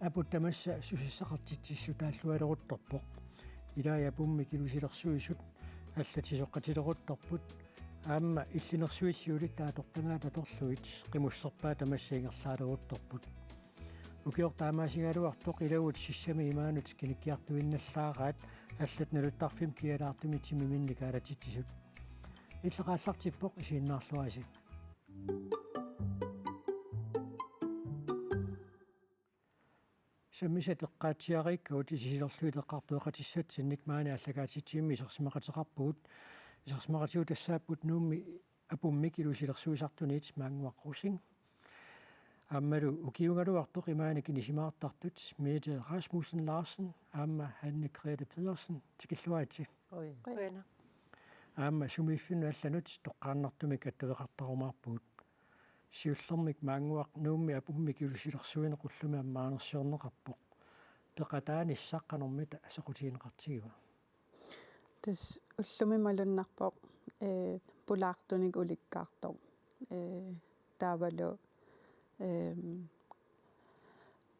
апуттамасса сусиссақартитсиссу тааллуалерутторпоқ илааяпумми килусилерсуисут аллатисоққатилерутторпут аама иллинерсуиссиулит таатортангаа таторлуит қимуссерпаа тамассаингерлаалерутторпут укиор таамаасигалуартоқ илауут сиссами имаанут киниккиартуинналлаараат аллат налуттарфим киалаартумитсими минни каалатитсисут иллеқааллартиппоқ исииннаарлуаси саммисат эққаатсиариккаут исисилерлуит эққартуэқатиссат синник маани аллагаатитсиимми исерсимақатеқарпугут исерсимақатиу тассааппут нуумми апумми килусилерсуисартуниит маангуаққусин аммалу укиунгалуартоқ имаани кинисимаартартут Mette Rasmussen Larsen аама Hanne Grete Pedersen тикиллуаати ой Quen. аама сумиффину алланут тоққааннартумик аттуеқартарумаарпуут сиуллермик маангуақ нуумми апумми килусилерсуина қуллуми аммаанерсиорнеқарпоқ теқатааниссаққанэрмита асеқутиинеқартигива тас уллуми малуннарпоқ пулаартуник уликкаартор таавалу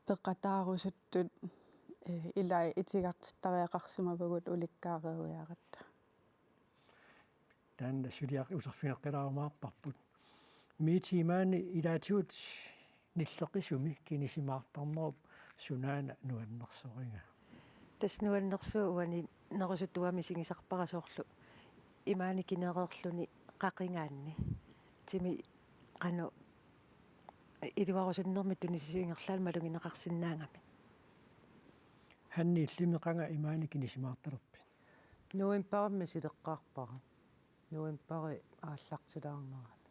пеқатаарусуттут илай итигартиттариақарсимавагут уликкаарериаратта таанна сулиақ усерфиаққилаарумаарпарпут миитимаани илаатиут ниллеқисуми кинисимаартарнеруп сунаана нуаннерсоринга Tasnuannersuu nerusuttuami singisarparasooрлу имаани кинереерлүни қақингаанни тими қану илуарусуннерми тунисисуингерлаал малугинеқарсинаангами ханни иллимеқанга имаани кинисимаарталерпи нуимпарми силеққарпара нуимпари ааллартилаарнерат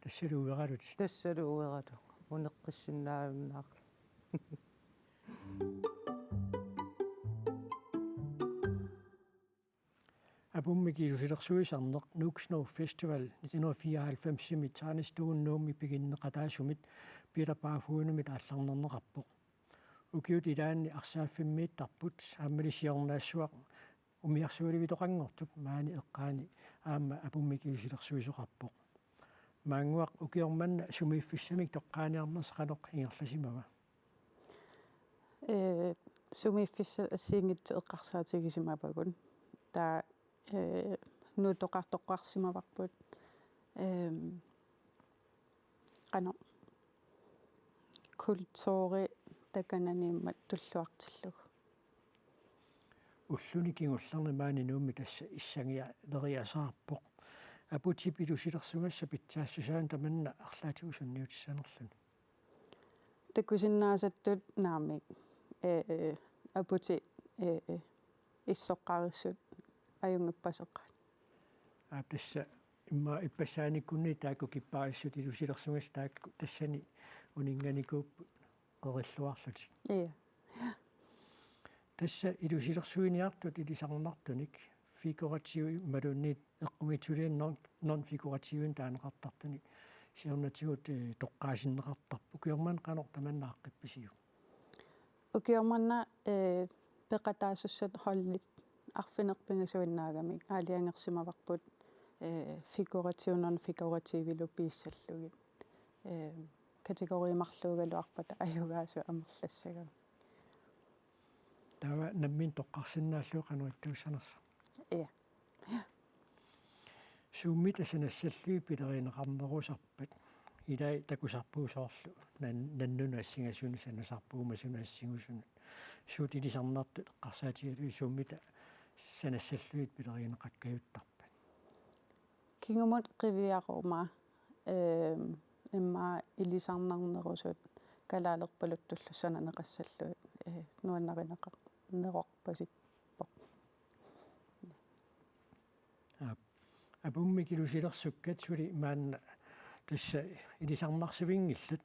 тассалу уералут тассалу уерату унеққиссиннаавиннаақ апумми килусилерсуисарнеқ Nuuksnor Festival 1994 таанистуун нуумми пигиннеқатаасумит пилапаафуунумит аалларнернеқарпоқ укиут илаанни арсааффиммииттарпут ааммалисиорнаассуақ умиарсууливитоқангортук маани эққаани аама апумми килусилерсуисоқарпоқ маангуақ укиорманна сумииффиссамик тоққааниарнерсақалоқ ингерласимава сумииффисса ассиингитсу эққарсаатигисимапагун таа нуутоқартоққарсимаварпут қано культури такананиммат туллуартиллуг уллуни кингуллерни маани нуумми тасса иссангиа лериасаарпоқ апути пилусилерсугасса питсаассусаан таманна арлаатигусунниутиссанерлун такусиннаасаттут наамик апути иссоққариссут аюнгиппасеққаат тасса имма иппассааниккунни таакку киппаариссут илусилерсугас таакку тассани унинганикууп қориллуарлути тасса илусилерсуиниартут илисарнартуник фигуратиуи малунниит эққумитсулииннер нон-фигуратиуин таанеқартартуник сиорнатигут тоққаасиннеқартарпу киорман қанор таманнааққипписиу укиорманна пеқатаасуссат холлит арфинерпингасуиннаагами аалиангерсимаварпут фигуратиу нон-фигуративилу пииссаллугит категориимарлуугалуарпата аюгаасу амерлассагам тава наммин тоққарсинааллуу қануиттуусанерса сууммит асанассаллуи пилеринеқарнерусарпат илай такусарпуусоорлу наннуна ассигасуни санасарпуума сунассигусунут суут илисарнарту эққарсаатигалуи сууммита санассаллуит пилеринеқаккаюттарпат кингумут қивиарума имма илисарнарнерусут калаалерпалуттуллу сананеқассаллуит нуаннаринеқа нероқпасиппоқ апумми килусилерсуккат сули маанна тасса илисарнарсивингиллат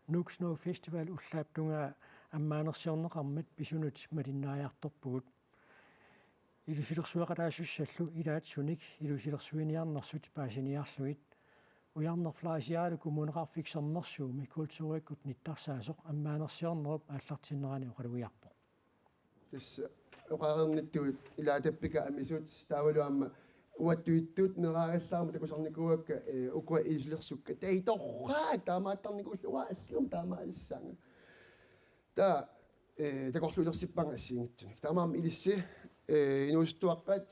Nuuksnor Festival уллааптунга аммаанерсиорнеқармат писунут малиннааяарторпугут илусилерсуақатаассаллу илаат суник илусилерсуиниарнерсут паасиниарлуит уярнерфлаасиаалу коммунеқарфиксернерсууми культууриккут ниттарсаасоқ аммаанерсиорнеруп ааллартиннерани оқалуиарпоқ тасса оқаарерниттуит илаатаппика амисут таавалуамма уаттуиттут нераагаллаарма такусарникуакка уква иллерсукка таиторраа таамааттарникууллуа аллум таамаалиссаанга таа такорлуулерсиппангассиингитсуник таамаам илисси инуустуаққат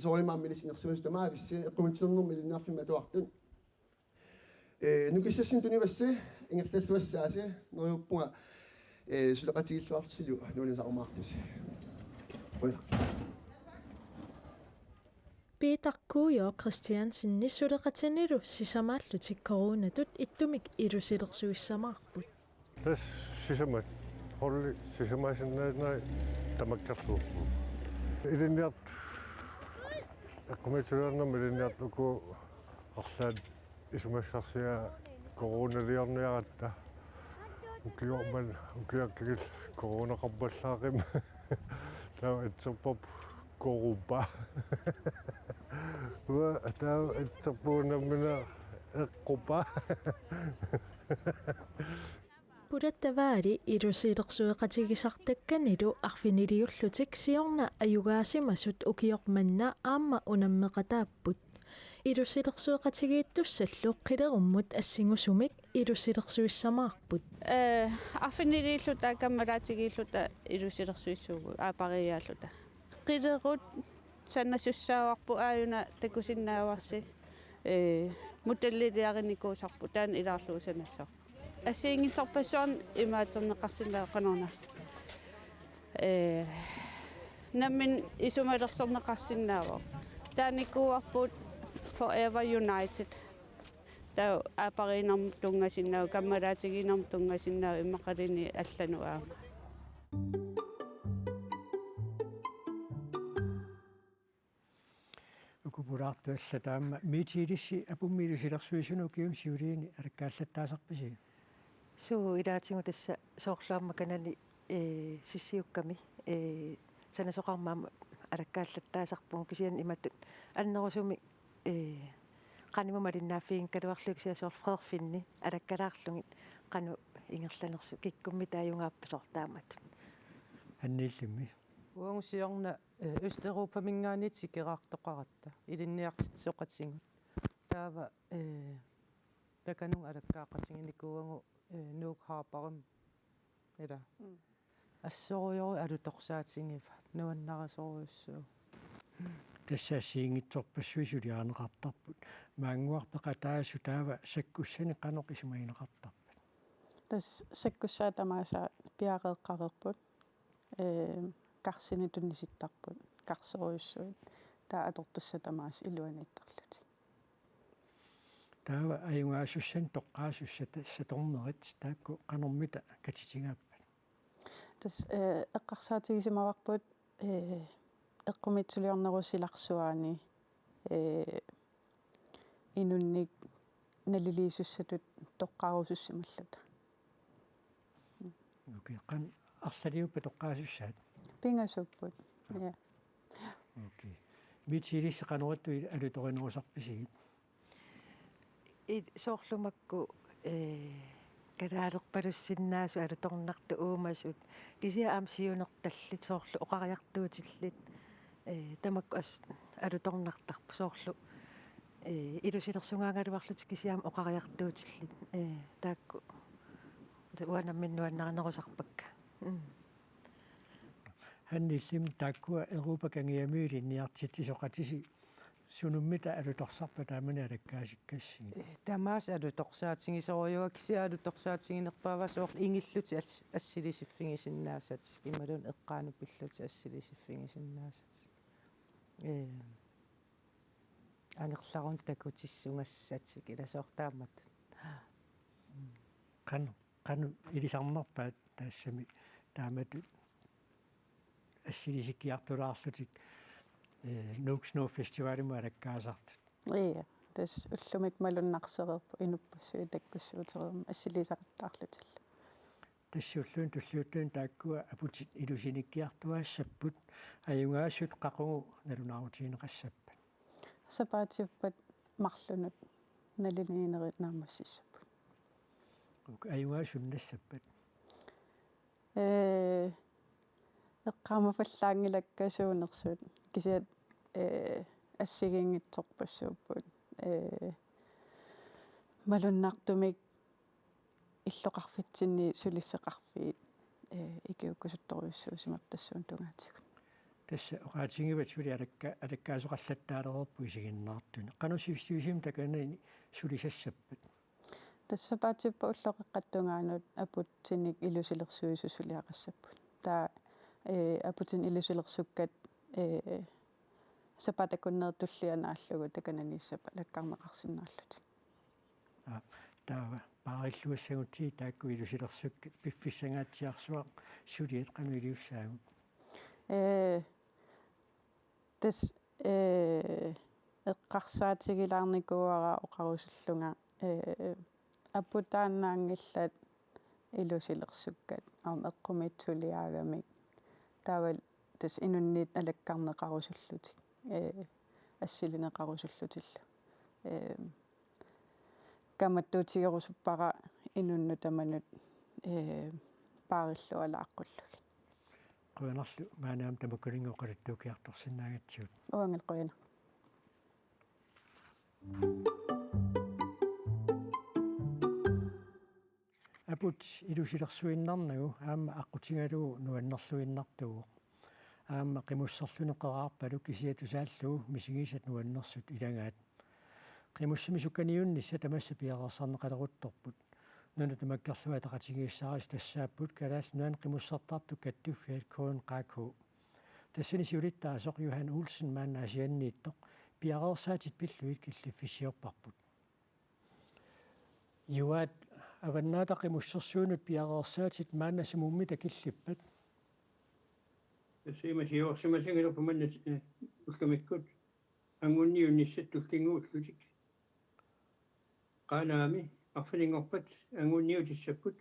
сооримаам илисинерсуус тамаависси эққумитсернэрми илиннаарфима туартун нукиссассин тунивасси ингерллуассааси нориуппунга сулеқатигиллуарлсилу нуулинсарумаартуси уя Piitarkuuyo Christiansen nisuleqatinnilu sisamaallutik coronatut ittumik ilusilersuissamaarput. Tas sisamat holli sisamaasinnaanai tamakkarluuppu. Iliniart eqqumitsuleernermi iliniarluku arlaat isumassarsia coronaliarniaratta ukiorman ukiakkigil coronaqarpallaaqima tau itserpop korupa. Tau itserpuunamina eqqupa. Pudattavaari ilusilersueqatigisartakkanilu arfiniliullutik siorna ajugaasimasut ukiormanna aamma unammeqataapput. Ilusilersueqatigiittussallu qilerummut assingusumik ilusilersuissamaarput. Arfiniliulluta kammalaatigilluta ilusilersuissuugu aapariaalluta. Qilerut sannasussaauarpu aayuna takusinnaavarsi mutalliliarinikuusarpu taan ilaarluusanassor. Assiingitsorpassuarn imaaterneqarsinnaa qanorna. Nammin isumalersorneqarsinnaavor. Taanikuuarput Forever United. Tau aapariinarm tungasinnaau kammalaatigинarm tungasinnaau immaqalini allanu aama. ukupulaartualla taamma miitiilissi apummiilusilersuisunukium siuliini alakkaallataasarpisi суу илаатингу тасса соорлуаммаканани сиссиукками санасоқармаама алаккааллаттаасарпугу кисиан иматтут аннерусуми qaнимумалиннааффигин калуарлуиксиа соор фредерфинни алаккалаарлугит qaну ингерланерсу киккумми тааюнгааппасортаамат аннииллимми уангусиорна Østeuropa mingaaniti keraartoqaratta ilinniartitsoqatigut taava takanung alakkaaqatinginikuuangu nuuk haaparim ila ассориори алуторсаатингифа нуаннарасоруйуссуу тассаассиингитсорпассуисулиаанеқартарпут маангуарпеқатаасу таава саккуссани қаноқ исумаинеқартарпут Тас саккуссаатамааса пиареэққарерпут карсини тунниситтарпут карсоруйуссуит таа атортуссатамаас илуаниттарлути таава аюнгаассуссан тоққаасуссата саторнерит таакку қанормита катитингааппат тас эққарсаатигисимаварпут эққумитсулиорнерусиларсуаани инунник налилиисуссатут тоққарусуссималлута окей қан арлалиуппа тоққаасуссаат пингасуппут я окей митилисси қануатту алуторинерусарписигит и соорлумакку калаалерпалуссиннаасу алуторнарту уумасут кисиа аамсиунерталлит соорлу оқариартуутиллит тамакку ас алуторнартарпу соорлу илусилерсунгаагалуарлут кисиаам оқариартуутиллит таакку уанамминнуаннарнерусарпакка ханниллим тааккуа Европа кангиамиулинниартитсисоқатиси сунуммита алуторсарпа таамани алаккаасиккасси тамаас алуторсаатингисориуа кисиа алуторсаатингинерпаава соор ингиллути ассилисиффигисиннаасат ималун эққаану пиллути ассилисиффигисиннаасат анерларун такутиссунгассатик иласоортаамат кану илисарнерпаат таассами таамату ассилисиккиартулаарлутик нуксноо фестивалиму алаккаасартут я тас уллумик малуннарсерерпу инуппассуи таккуссуутерерма ассилисақаттаарлутилла тассууллуун туллиуттуун тааккуа апутит илусиниккиартуаассаппут аюнгаасут қақугу налунаарутиинеқассаппат сапаатиуппат марлунут налининерит наамассиссаппут аюнгаасуннассаппат эққаамафаллаангилаккасуунерсут кисиат ассигингитсорпассууппут малуннаартумик иллоқарфитсинни сулиффеқарфиит икиуккусутторюссуусимартассуун тунгаатигут тасса оqaатингиват сули алаккаасоqallаттаалерерпу исигиннаартуни qanusivsiusim takana sulisassappat тассапаатиппа уллоқеққаттунгаанут апутсиник илусилерсуисусулиақассаппут таа апутин илусилерсуккат сапатакуннертуллианааллугу такананиссапа лаккарнеқарсинааллут таава паариллуассагути таакку илусилерсуккат пиффиссангаатсиарсуақ сулиат qanуилиуссаагу тас эққарсаатигилаарникуара оқарусуллунга аппутаанаангиллат илусилерсуккат аам эққумитсулиаагамик таавал тас инунниит алаккарнеқарусуллутик ассилинеқарусуллутилла каматтуутигерусуппара инунну таманут паариллуалааққуллуги quanarlu maanaam tamakkulingоqaluttuukiartorsinnaagatsigут уангел қуяна апут илусилерсуиннарнагу аама аққутингалугу нуаннерлуиннартугу аама қимуссерлунеқараарпалу кисиатусааллугу мисигисат нуаннерсут илагаат қимуссимисукканиуннисса тамасса пиарерсарнеқалерутторпут нуна тамаккерлуа тақатигииссаарис тассааппут калаал нуан қимуссартарту каттуффиат коон қааку тассини сиулиттаа соқ Юхан Улсен маана асианнииттоқ пиарерсаатит пиллуит киллиффисиорпарпут юат аваннаата қимуссерсуунут пиарерсаатит маана симуммита киллиппат симасиорсимасингилерпу манна уллумиккут ангунниунниссат туллингуутлутик qanaami arfaliнгорпат ангунниутиссаппут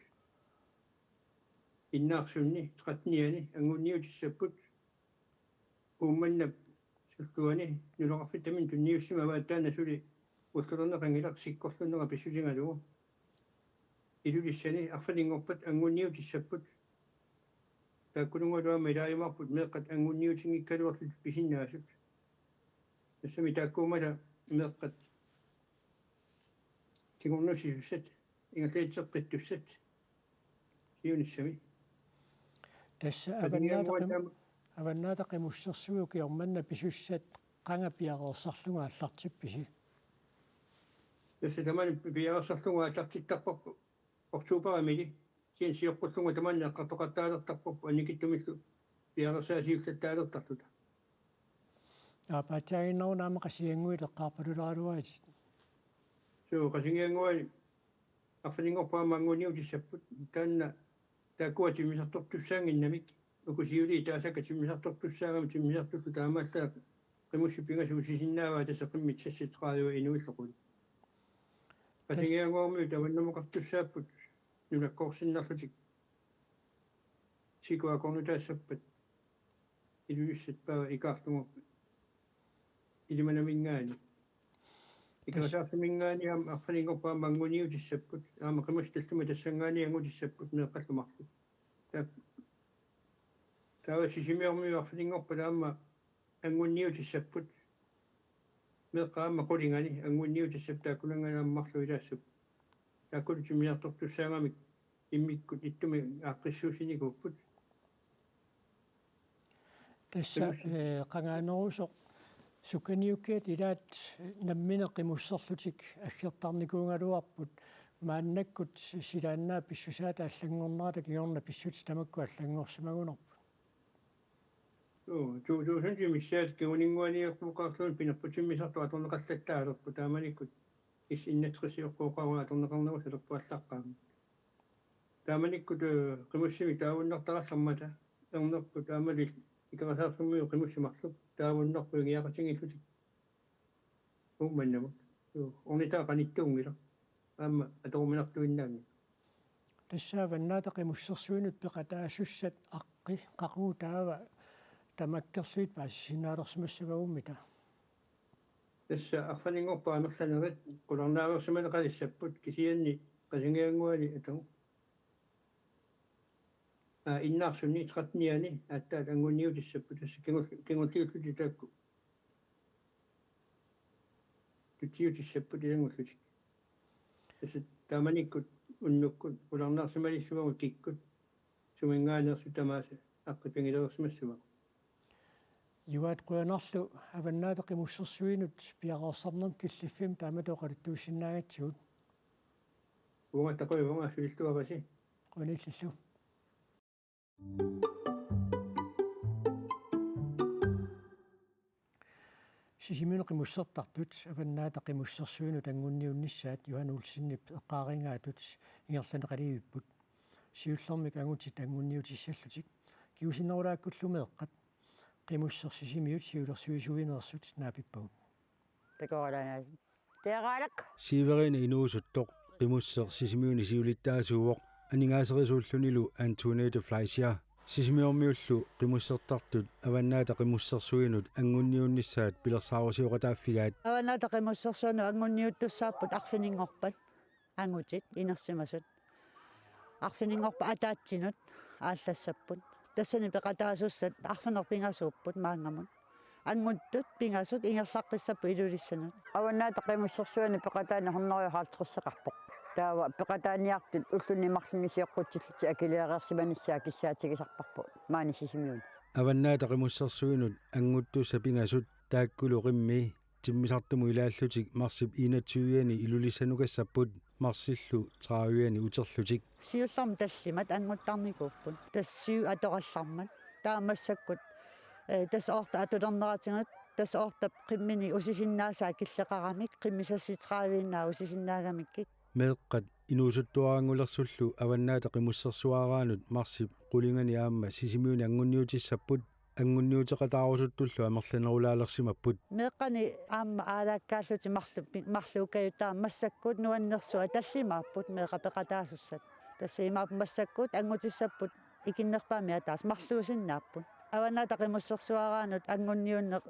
иннаарсунни тратниани ангунниутиссаппут уумманнап суллуани нулоқарфитамин тунниуссимава таана сули уллулернеқангилар сиккорлуннера писсутингалугу илулиссани арфалингорпат ангунниутиссаппут тааккунунгулуама илааймарпут меққат ангунниутингиккалуарлут писиннаасут тассами тааккуумала меққат тигорнусисуссат ингаллаитсеққиттуссат сиуниссами тасса аваннаата қимуссерсугу киорманна писуссат qanga пиарерсарлунга аллартипписи тасса тамани пиарерсарлунга аллартиттарпарпу октуберамили сиан сиоққуллунга таманна эққартоқаттаалертарпарпу аникиттумиллу пиарерсаасиуллаттаалертарлута патаагиннерунаа qasianguileqqaarpalulaaluaati so qasianguani арфалингорпаама ангуниутиссаппут таанна тааккуа тиммисарторtussаангиннамик укусиули таасака тиммисарторtussаагами тиммисартуллу таамааллаа qimуссиппингасу сисиннааваа тассақиммит сасситеқаалуа инуиллоқут qasianguarmi таваннамоқартуссааппут нулаккорсиннарлутик сикуакорнутаассаппат илуиссат паа икаартумо илиманамингаани икасаарсимингаани аама арфалингорпаама ангуниутиссаппут аама qimustalluma тассангаани ангутиссаппут меэққаллумарлу таава сисимиормиу арфалингорпа таама ангунниутиссаппут меэққаама qulingani ангунниутиссап тааккунанганааммарлу илаассуп тааккулу тиммиартортуссаагамик иммиккут иттуми ааққиссуусиникууппут тасса qangaanерусоқ суканиуккиат илаат наммина qimуссерлутик аггертарникуунгалуарпут мааннаккут силааннаа писсусаата аллангорнерата кигорна писсут тамакку аллангорсимагунерпу туусан миссаат кигунингуаниерпуқарлуун пинерпутиммисарту аторнеқаллаттаалерпу тааманиккут иннатсқисиоққуоқарунга аторнеқарнеру салерпуаллаққаама тааманиккут qimуссими таавуннартараллармата ернерпу таамали икарасаарсуммиу qimуссимарлуп таавуннерпу гиақатингиллутик уумманнаму орнитаа qaniттуунгила аама аторуминартуиннаанги тассааваннаата qimуссерсуинут пеқатаассуссат аққи қақуу таава тамаккерлуит паассинаалерсимассагагуммита тасса арфалингорпаа амерланерит qulornaaversumaneqalissapпут кисианни qasingиангуани атагу иннаарсунни тратниани ааттаат ангунниутиссаппут тасса кингуллиуллути таакку тутиутиссаппут илангуллути тасса тааманиккут уннуккут qulornaarsumalissuгаму киккут сумингаанерсу тамааси аққипингилерсимассума юат қуанарлу аваннаата қимуссерсуинут пиақарсарнам киллиффим тааматоқалуттуусиннаагатсигут уунга тақоивунга сулиллуараси қуниллиллу сисимиуне қимуссертартут аваннаата қимуссерсуинут ангунниуннissaat Юхан Улсиннип эққаарингаатут ингерланеқаливиппут сиуллэрмик ангутит ангунниутиссаллутик киусиннерулааккуллуме эққат қимуссер сисимиут сиулерсуисуинерсут наапиппагут такоралаа тегаалак сиверина инуусуттоқ қимуссер сисимиуни сиулиттаасууоқ анингаасерисууллунилу Антонета Флайшер сисимиормиуллу қимуссертартут аваннаата қимуссерсуинут ангунниуннissaat пилерсаарусиоқатааффигаат аваннаата қимуссерсуану ангунниуттуссааппут арфинингорпат ангутит инерсимасут арфинингорпа атаатсинут ааллассаппут тассани пеқатаасуссат арфинер пингасууппут маангамут ангуттут пингасут ингерлаққиссаппу илулиссанут аваннаата қимуссерсуани пеқатаани хорнериохаалтерсеқарпоқ таава пеқатааниартут уллуннимарлунисиоққутсиллути акилиареерсиманиссаа киссаатигисарпарпу маани сисимиун аваннаата қимуссерсуинут ангуттусса пингасут тааккулу қимми тиммисартуму илааллутик марсип 21-яни илулиссанугассаппут марсиллу 30-яни утерлутик сиулларми таллимат ангуттарникууппут тассиу атораллармат таамассаккут тас орта атулернератингат тас орта қиммини усисиннаасаа киллеқарамик қиммисасситраавииннаа усисиннаагамикки меэққат инуусуттуарангулерсуллу аваннаата қимуссерсуараанут марсип қулингани аама сисимиуни ангунниутиссаппут ангунниутеқатаарусуттуллу амерланерулаалерсимаппут меэққани аама аалааккааллути марлууккаютаа массаккут нуаннерсуа таллимааппут меэқапеқатаасуссат тассимаап массаккут ангутиссаппут икиннерпаами атаас марлуусиннааппут аваннаата қимуссерсуараанут ангунниуннеқ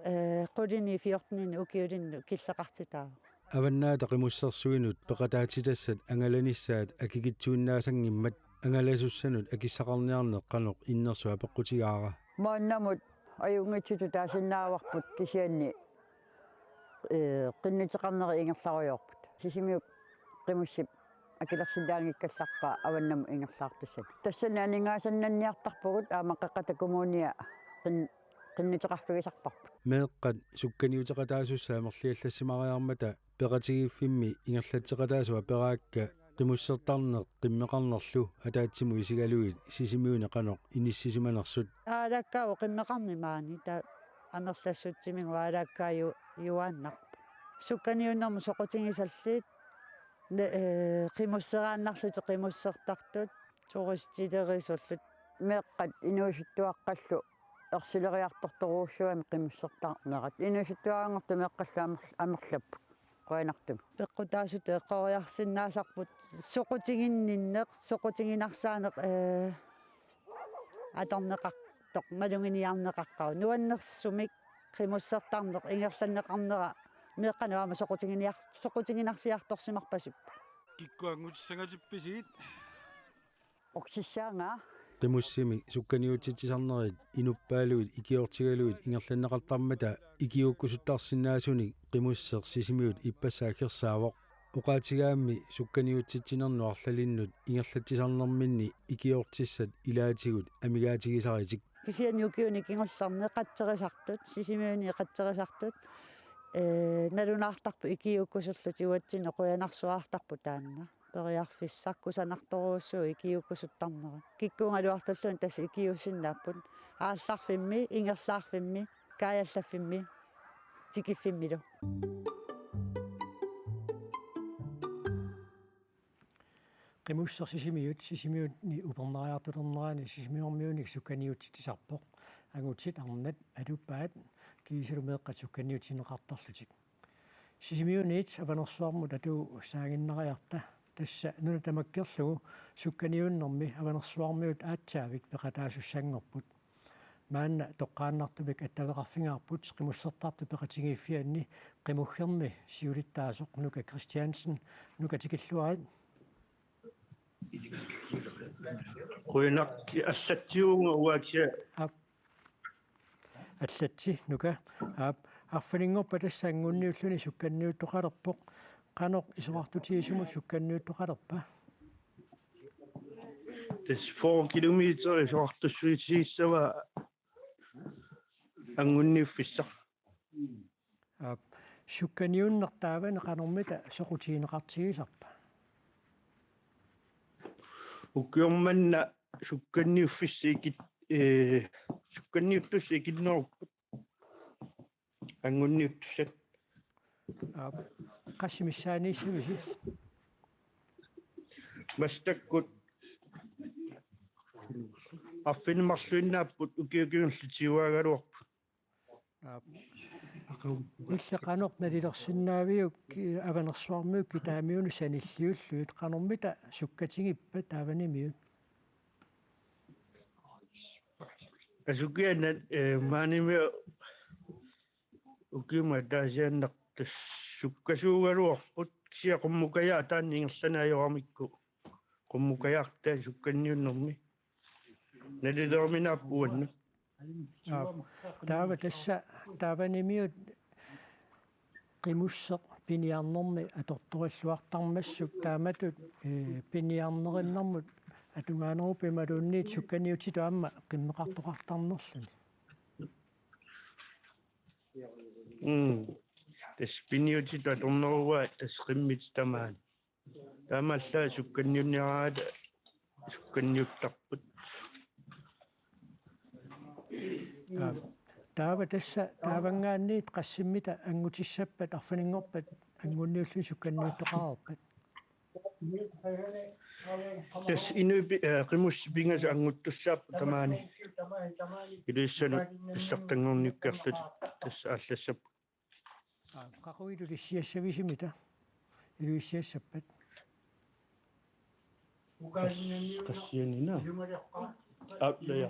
қулини фиортнини укиулинну киллеқартитаа аваннаата қимуссерсуинут пеқатаатитассат ангаланissaат акикитсуиннаасангиммат ангаласуссанут акиссақарниарнеқ қанеқ иннерсуа пеққутигаара мааннамут аюнгитсуту таасиннааварпут кисианни қиннитеқарнери ингерларуйорпут сисимиук қимуссип акилерсилаангиккалларпаа аваннаму ингерлаартуссат тассани анингаасаннанниартарпугут аамаққақата коммуния qinнитеқарфигисарпарпут меэққат сукканиутеқатаасуссаа мерлиаллассимариармата пеқатигиффимми ингерлатеқатаасуа пераакка қимуссертарнеқ қиммеқарнерлу атаатсиму исигалуит сисимиуни қанеқ иниссисиманерсут аалаккаау қиммеқарнимаани та амерлассутсимигу аалаккааю юааннарпу сукканиуннэрму соқутингисаллиит қимуссерааннарлути қимуссертартут туристилерисуллут меққат инуусуттуаққаллу ерсилериарторторуусsuami qimmussartarnerат инуусуттуаангорту меққалла амерлаппут қуанартум пеққутаасут эққориарсиннаасарпут соқутигинниннеқ соқутигинарсаанеқ аторнеқартоқ малунгиниарнеқаққау нуаннерсумик qimmussartarneq ингерланнеқарнера меққануама соқутигинарсиарторсимарпасиппа киккуангутиссангатипписигит оксиссаангаа qimуссими сукканиутитсисарнерит инуппаалуит икиортигалуит ингерланнеқартармата икиуккусуттарсинаасуник qimуссер сисимиут иппассаакерсаавоқ уқаатигаамми сукканиутитсинерну арлалиннут ингерлатсисарнерминни икиортиссат илаатигут амигаатигисаритик кисианиукиуни кингулларне қаттерисартут сисимиуни қаттерисартут налунаартарпу икиуккусуллут иуатсине қуянарсуаартарпу таанна периарфиссаккусанарторууссуу икиуккусуттарнера киккуунгалуартуллун тасса икиуссиннааппут аалларфимми ингерлаарфимми каяллаффимми тикиффиммилу qimуссер сисимиутни упернариартулернерани сисимиормиуник сукканиутитисарпоқ ангутит арнат алуппаат киисулу меэққат сукканиутинеқартарлутик сисимиунит аванерсуармут атуу саагиннериарта тасса нуна тамаккерлугу сукканиуннэрми аванерсуармиут аатсаавик пеқатаасуссангорпут маанна тоққааннартумик аттавеқарфингаарпут qimуссертарту пеқатигииффианни qimuggermi сиулиттаасоқ нука Кристиансен нука тикиллуарит қуинарки ассатсиунга уакса аллатси нука арфалингорпа тассаангунниуллуни сукканниуттоқалерпоқ qanoq isuqartutiisumut sukkanniuttoqalerpa des 4 kilometer sortussiitsava angunniuffissa Sukkaniunnertaavana qanormita soqutiineqartigisarpa. ukiormanna sukkanniuffissi sukkanniuttussi ikinneruppat angunniuttussat Qassimissaaniissamisi mastakkut affinmarluinnaapпут ukiukinerlitiuagaluarput иллеqanorp nalilersinnaaviuk avanersuarmiuk kitaamiunu sanilliulluit qanormita sukkatingippa taavanimiut. asukiana maanimia ukiuma taasiannartas sukkasuugaluarput kisiaqummukayaa taanniingerlanaajoramikku qummukayaartaa sukkanniunnermi nalilerminaappuanna Taava tassa taavanimiut qimusseq piniarnermi atortorilluartarmassuk taamatut piniarnerinnarmut atungaanerupi maluunniit sukkaniutitu amma qimmeqartoqartarnerluni. tas piniutitu atornerua tas qimmit tamaan taamallaa sukkanniunniaraata sukkanniuttarput Taava tassa taavangaanniit qassimmita angutissappat arfaningorpat angunniullu sukkanniuttoqarerpat. tas inupi qimussipingasu anguttussaappu tamaani iluissanu issartangorniukkerlut tas ааllassappu Qaquitu lissiassavisimita iluissiassappat. qassianina aplaya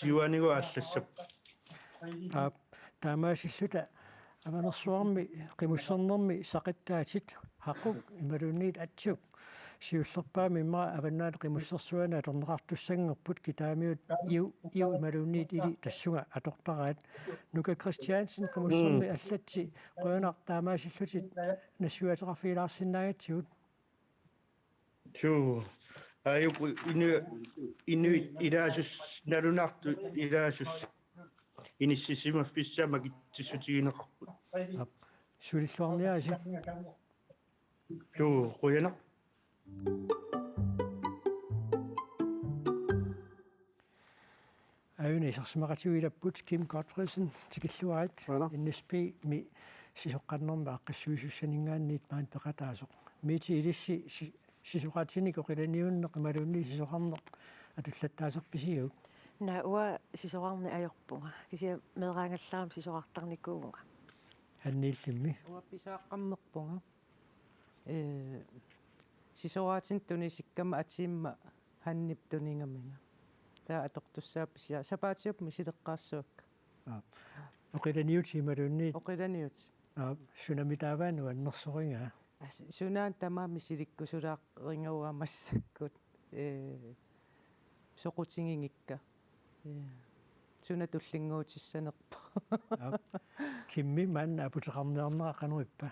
Tiwanigo ааllassappu Taamaasilluta avanersuarmi qimussernermi saqattaatit haquk imaluunniit atsuk siullerpaami imma avannaat qimussersuana atorneqartussangerput kitaamiut iu imaluunniit ili tassunga atortaraat nuka Christiansen qimussermi allatsi qoyonaq taamaasillutit nassuateqarfiilaarsinnaaгаtsiут ayuku inuit ilaasus nalunartu ilaasus inissisimaffiссаама китсутигинеқарпут сулиллуарниаси қуяна Ayuni isarsimaqatiuilapпут Kim Godfredsen tikilluarit NSP mi sisoqqannerma aqqassuisussaningaanniit maan peqataasoq miiti ilissi sisuqaatinik oqilaniunneq imaluunni sisoqarneq atullataaserpisiuq Naua sisoqarni ajorpunga kisia meeraangallaram sisoqartarnikuunga hanniillimmi uappisaaqqammerpunga sisoqaatin tunisikkama atiimma hannip tuningaminga taa atortussaapisia sapaatiupmi sileqqaarsuakka oqilaniut imaluunniit oqilaniut sunamitaavaanu annersoringa sunaan tamaami silikkusulaaqringaruamassakut soqutingingikka suna tullinguutissanerpa kimmi manna aputeqarnearnera qanuippa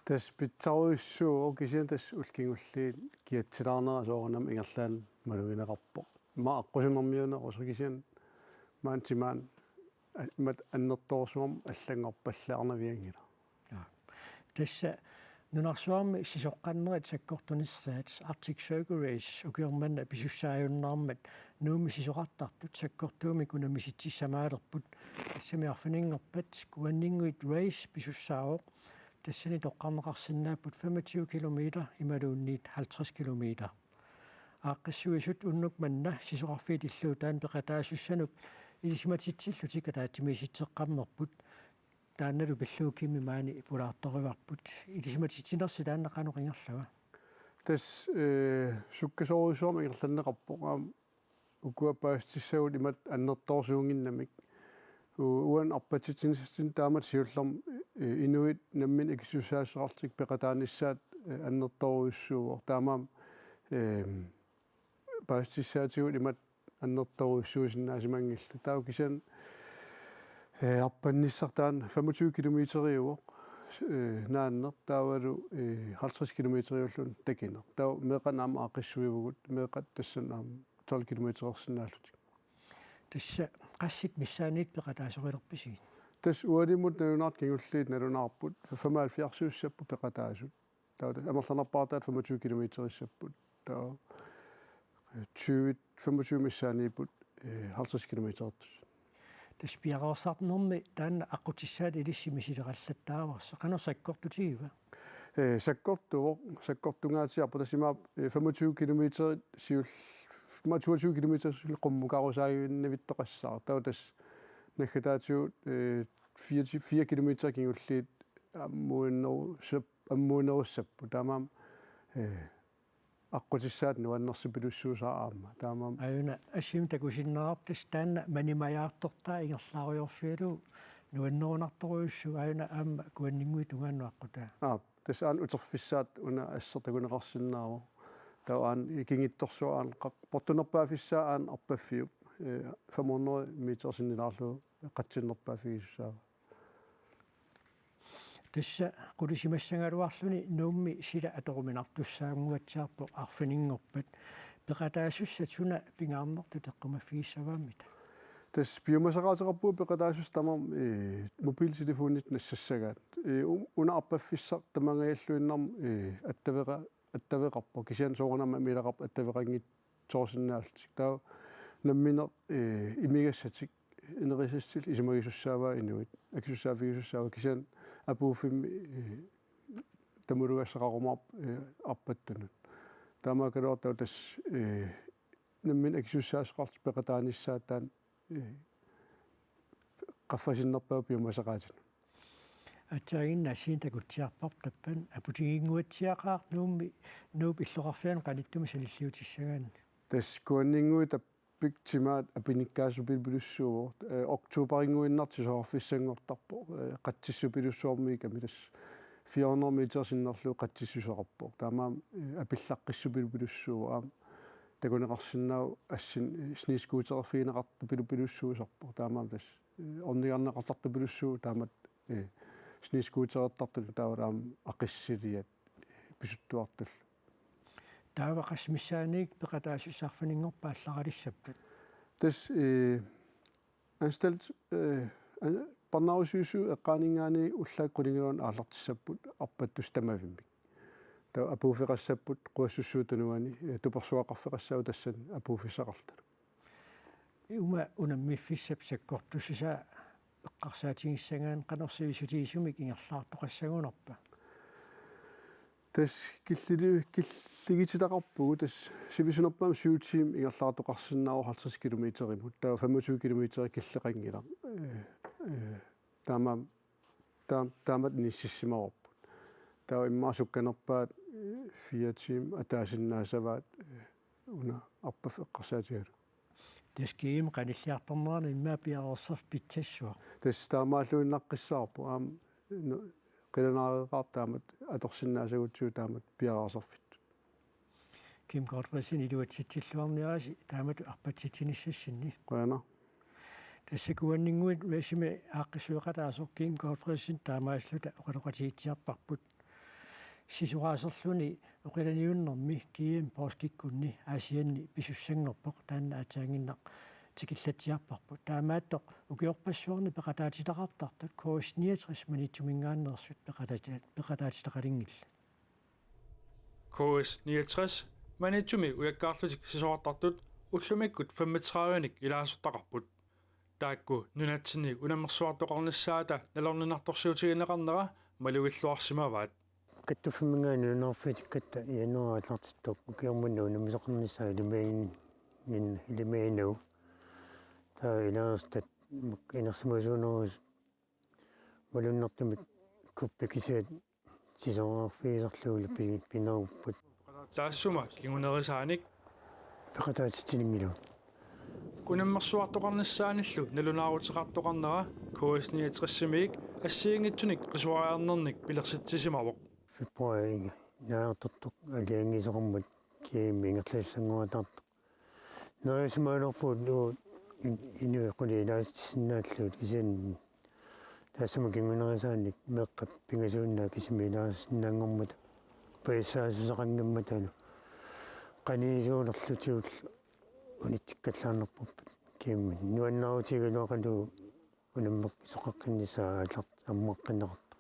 tas pitsaruissuu okisian tas ulkingulliit kiatsilaarnera soornam ingerlaan malugineqarpo ma aqusinermiuna qusrikisian maantimaan mat annertorsuam allangorpallaarnaviangila tassa nunarsuarmi sisoqqannerit sakkortunissaat Arctic Circle Race ukiormanna pisussaajunnaarmat nuumi sisoqartartut sakkortuumi kuna misitsissamaalerput tassamiarfiningerpat kuanninguit race pisussaaoq tassani toqqarneqarsinnaapput 25 kilometer imaluunniit 50 kilometer aaqqassuisut unnuk manna sisoqarfiit illuutaan peqataasussanuk ilismatitsillutika taattimisiitseqqammerput taannalu pilluukimmi maani pulaartorivarput ilismatitinersi taannaqanuqingerlava tas sukkasoruissuam ingerlanneqarpoqaam ukuappaastissagul imat annertorsuunginnamik uan arpatitinissin taamat siullerm inuit nammin ikissussaassaqartik peqataanissaat annertoruissuuor taamaam paastissaatigut imat annertoruissuusinnaasimanngilla taukisian arpannissartaan 25 kilometeriuoq naanner taavalu 50 kilometeriullun takiner taa meeqanaama aqissuivugut meeqat tassannaam 12 kilometerersinnaallutik тасса qassит миссааниит пеқатаасориlerписигит тас уалимут нанунарт кигуллиит налунаарпут 75 пеқатаасут таа амерланарпаартаат 25 километериссаппут таа 25 миссааниипут 50 километертус таспиараорсаарнэрми таанна аққутиссаат илиссими силеқаллаттааварса қанерсаккортутигива саккортугаатиарпа тасимаа 25 километер сиул 22 километер қуммукарусаагиуннавиттоқассаа таа тас нахатаатиут 4 километер кигуллиит аммуиннеруссаппу таамаам аққутиссаат нуаннерсипилуссуусаа аама таамаам аюна ассим такусиннерап тас таанна манимаяартортаа ингерлааруйорфиалу нуаннерунарторуйуссу аюна аама куаннингуи тугааннуаққутаа тас аан утерфиссаат уна ассертакунеқарсиннааву таан кингитторсуаан портунерпаафиссаа аан арпаффиуп 500 метр синнилаарлу қатсиннерпаафигиссаа тасса qulisimassangaluarluni nuummi sila atoruminartussaaguнгатсаарпо арфинингорпат пеқатаасуссатсуна пингаарнерту теққумаффигиссавааммита тас биомасақаатераппуу пеқатаасус тамам мобилтелефонит нассассагаат уна арпаффиссар тамангаяллуиннарм аттавеқарпо кисиан соорнарма милақарп аттавеқангит тоорсиннаалтик таа намминер имигассатик инерисассил исимагисуссааваа инуит акисуссаафигисуссаава кисиан апууфимми тамулугассақарумаап арпаттунут таамаакалуартау тас наммин акисуссаасеқарт пеқатааниссаатаан qaffasinnarpaa piumasaqaatin атсаагинна сиинтакутсиарпар таппан апутигингуатсиақаар нууп иллоқарфиан qaниттуми салиллиутиссагаани тас куаннингуи таппик тимаат апиниккаасупилпилуссуувоо октообарингуиннартисоорфиссангортарпо qatsissupilусsuarmiikami тас 400 метр синнерлуу qatsissусеқарпо таамаам апиллаққиссупилпилуссуувоо аам такунеқарсинаау ассин снискуутерфиинеқарту пилупилуссуусарпо таамаам тас орниарнеқартарту пилуссуу таамат снискуутерертарту таавалаам ақиссилиат писуттуартул таавақассмиссааник пеқатаасуссаарфанингорпаалларалиссаппат тас ансталт парнаусуусу эққаанингаани уллааққулингилуун ааллартиссаппут арпаттус тамавимми таа апууфеқассаппут қуассуссуутануани туперсуақарфеқассау тассан апууфиссақартал ума унаммиффиссап саккортуссаа эққарсаатингиссагаан қанерсивисутигисумик ингерлаартоқассагунарпа тас киллигитилақарпугу тас сивисунерпаам сиутиим ингерлаартоқарсинаава 50 километеримут таа 25 километери киллеқангила таамат ниссиссимаварпут таа иммаасукканерпаат 4 тим атаасиннаасаваат уна арпаф эққарсаатигалу таскиим каниллиарторнерани иммаапиаорсерф питсассуа тас таамааллуиннаққиссаарпу аам qilanaariqaartaamat atorsinnaasagutsuut taamat piaraasarfit Kim Godfredsen iluatsitsilluarniarasi taamatu arpatsitsinissassinni qaana тассакуаннингуит васиме ааққисуеқатаасор Kim Godfredsen таамааллута оқалоқатиитсиарпарпут сисураасерлуни оқиланиуннэрми киим пооскиккунни аасианни писуссангорпоқ таанна атаангиннақ тикиллатсиарпарпут таамааттоқ укиорпассуарни пеқатаатилақартартут коос-69 манитсумингааннерсут пеқатаатилақалингилла коос-69 манитсуми уяккаарлутик сисоортартут уллумиккут 35-ник илаасуттақарпут таакку нунатсини унаммерсуартоқарнассаата налорнинарторсиутигинеқарнера малуиллуарсимаваат каттуффимингаанунаарфитиккатта иануааллартиттоқ укиормуннуу намисоқарниссаа илимеинау таа илаастат инерсимасуунерус малуннартумик куппикисаат сисоорфиисерлуулу пинаагуппут таассума кигунерисааник пеқатаатитсилингилу кунаммерсуартоқарнассааниллу налунаарутеқартоқарнера коос-69-мик ассиингитсуник қисуариарнерник пилерситсисимавоқ фиппуаинга наартортоқ алиангисоқармут киими ингерлассангуатаартоқ наасимаалерпуут нуу инуэқулиилаастиссиннааллуут кисиан таасама кингунерисааник меэккап пингасууннаа кисимилаарсинаангормата паиссаасусақангамматану каниисуулерлутиул унитсиккаллаарнерпуппут киимми нуаннаарутигалуақалу унаммак соқаққиннисаа алларт аммаққиннеқарта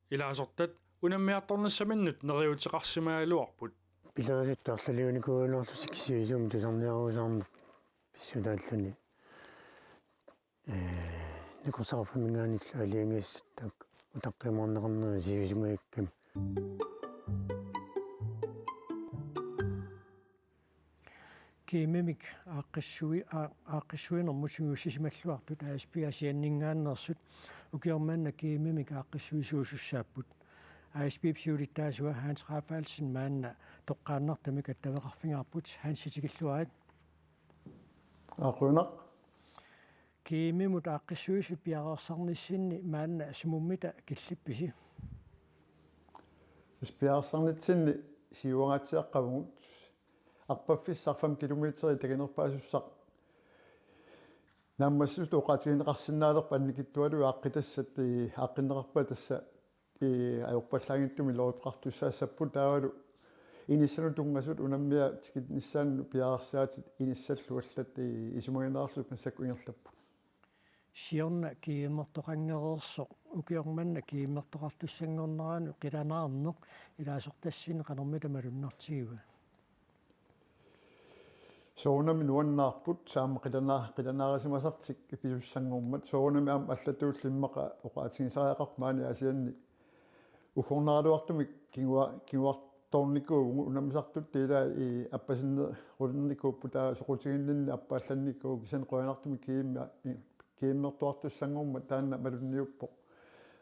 илаасортат унаммиарторнассаминнут нериутеқарсимаалуарпут пилерисутта арлалиуникуалуарлусик кисиисуум тусарниаруусаарнер писсулааллуни никусарфамингаанил алиангиссаттак утаққимаарнеқарнери сивисунгаиккам кимемик ааққиссуинэрмусугуссисималлуартут аспиасианнингааннерсут укиормаанна кимемик ааққиссуисуусуссааппут аспипсиулиттаасуа Hans Rafaelsen маанна тоққааннартамик аттавеқарфингаарпут ханситигиллуаат ақуинақ кимемут ааққиссуису пиарерсарниссинни маанна сумуммита киллипписи спиарсарнитсинни сиуангаатсиаққавгут арпаффиссарфам километри тагинерпаасуссақ наммассус тоқатигинеқарсинаалерпа анникиттуалу ааққитассат ааққиннеқарпа тасса аёрпаллагиттуми лориқартуссаассаппут таавалу иниссану тунгасут унаммиа тикит ниссаанну пиарерсаатит иниссаллуаллат исумагинеарлут массакку ингерлаппу сиорна кииммертоқангерерсо укиорманна кииммертоқартуссангорнераану қиланаарнеқ илаасортассини қанермита малуннартигуа соонами нуаннаарпут саама қиланаарисимасартик писуссангормат соонами аама аллатууллиммақа оқаатигисариақармаани асианни ухорнералуартуми кигуарторникуугу унамисартут тилаа аппасинне рулерникууппута соқутигиннинни аппаалланникуу кисан қоянартуми кииммертуартуссангормат таанна малунниуппо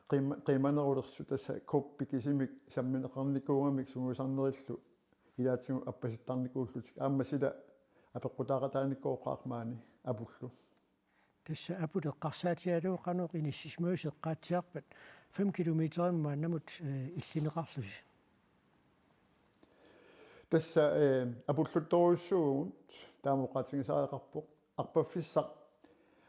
қиманерулерсу тасса коппи кисимик самминеқарникуугамик сугусарнериллу илаатигу аппаситтарникууллутик ааммасила апеққутаақатааниккооқармаани апуллу тасса апулеққарсаатиалуу қануқ иниссисмуусеққаатсиарпат 5 километримма намут иллинеқарлуси тасса апуллутторуссуут таамоқатигисариақарпоқ арпаффиссақ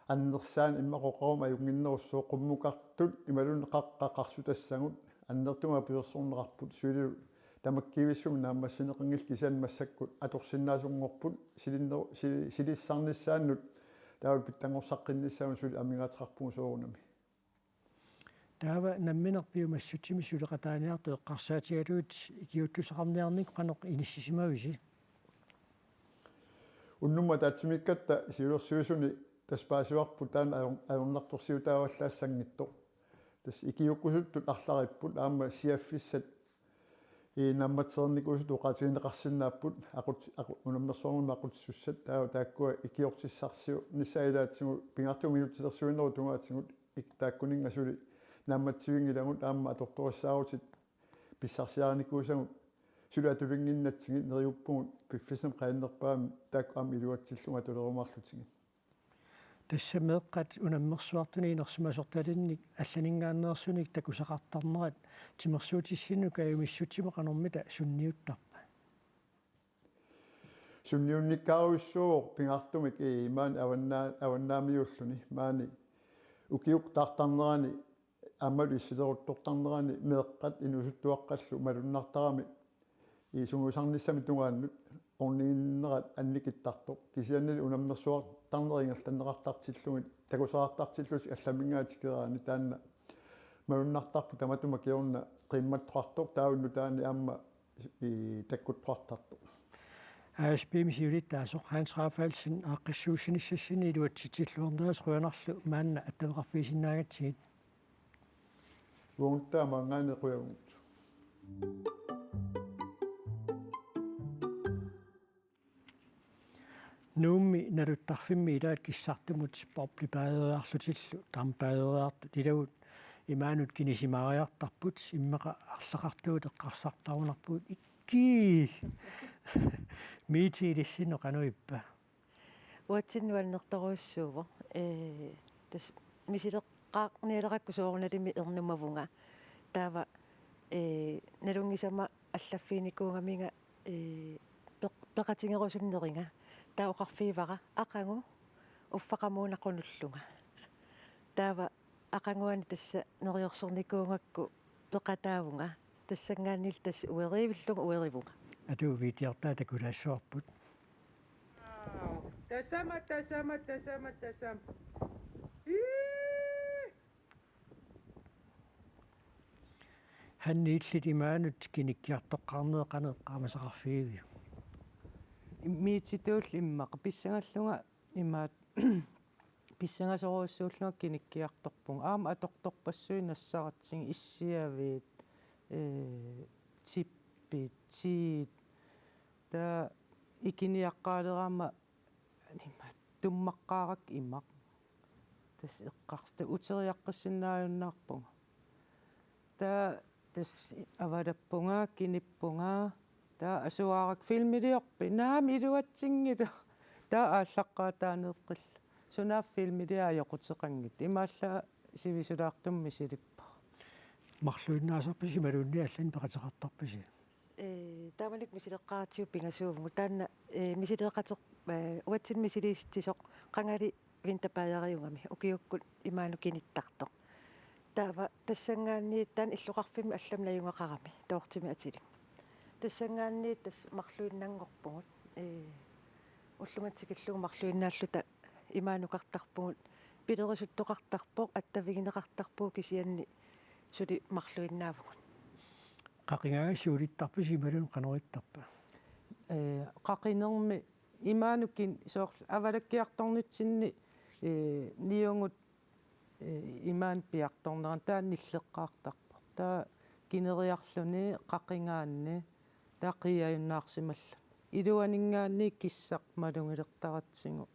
аннерсаан иммақоқарум аюнгиннеруссоо қуммукартут ималунеқаққақарсу тассагут аннертума пиерсорнеқарпут сулилу тамаккивиссум нааммассинеқингил кисаан массаккут аторсиннаасунгорпут силиссарниссааннут таавал питтангорсаққиннissaун сули амигаатеқарпугу соорунами таава намминерпиумассутими сулеқатааниарту эққарсаатигалуут икиуттусақарниарник қаноқ иниссисимависи уннума таатсимиккатта сиулерсуусуни таспаасуарпут таана аёрнарторсиутааваллаассангитто тас икиуккусуттут арлариппут аама сиаффиссат намматсерникусут оқатигинеқарсинааппут унаммерсуарнума ақутсуссат тааккуа икиортиссарсиу ниссаилаатсигу пингарту минутсерсуинеру тунгаатсигут тааккунингасули намматсивингилагут аама аторториссаарутит писсарсиарникуусагут сулаатулингиннатсигит нериуппугут пиффисам қааннерпаами таакку аама илуатсиллунга тулерумаарлутиги тасса меэққат унаммерсуартуни инерсимасорталинник алланингааннеерсуник такусақартарнерат тимерсуутиссину каюмиссутима қанормита сунниуттарпа сунниунниккааруссуу пингартумик имаан аваннаамиуллуни маани укиук таартарнерани аммалу иссилеруттортарнерани меэққат инусуттуаққаллу малуннартарами сунгусарниссами тунгааннут орнигиннерат анникиттартоқ кисианнили унаммерсуартарнерингерланнеқартартиллугит такусаартартиллус алламингаатикераани таанна малуннартарпу таматума киорна қимматтоқартоқ таавинну таани аама таккуттоқартартоқ аспимисиулиттаасоқ Hans Rafaelsen ааққиссуусиниссассини илуатситиллуорнерас руянарлу маанна аттавеқарфисинаагатсигит уунтаа мангаани қуягут нуумми налуттарфимми илаат киссартумут спортлипаадериарлутиллу тармпаадериарту тилагут имаанут кинисимаариартарпут иммеқа арлақартуут эққарсартарунарпут икки митилиссино қануиппа уатсиннуалнерторуссуува тас мисилеққаақниалеракку соорналими ернумавунга таава налунгисама аллаффиникуунгаминга пеқатингерусуннеринга таоқарфиивара ақангу уффақамуунаққунуллунга таава aqanguani tassa neriorsornikuungakku peqataavunga тассангаанил тасс уеривиллуга уеривунга атуувиитиартаа такулаассуарпут тасама ханнииллит имаанут киниккиартоққарнеэқанеэққаамасақарфигиу миитситуул иммаqa писсангаллунга имаат писсангасоруссууллунга киниккиарторпунга аама аторторпассуи нассаратсин иссиавиит типпит тиит та икиниаққаалераама имма туммаққаарак имақ тас эққарста утериаққиссиннааюннаарпунга та тас авалаппунга киниппунга та асуаарак филмилиорпи наами илуатсингила та ааллаққаатаанеэққилла сунаaf филмилиа йоқутеқангит имаалла сивисулаартумми силиппа марлуиннаасарписи малуунни аллани пеқатеқартарписи таамалик мисилеққаратиу пингасуугму таанна мисилеққатеқ уатсин мисилиистисоқ қангали винтапааяриунгами укиуккут имаану киниттартоқ таава тассангаанни таан иллуқарфимми алламнаюнгақарами тоортими атили тассангаанни тас марлуиннангорпугут уллуматсикиллугу марлуиннааллута имаанукартарпугут пилерисуттоқартарпоқ аттавигинеқартарпуу кисианни сули марлуиннаавгут қақингаагасуулиттарписи малун қанориттарпа қақинерми имаануккин соорл авалаккиарторнитсинни ниунгут имаан пиарторнеран таан ниллеққаартарпоқ таа кинериарлуни қақингаанни таа қиаюннаарсималла илуанингаанни киссақ малунгилертаратсигу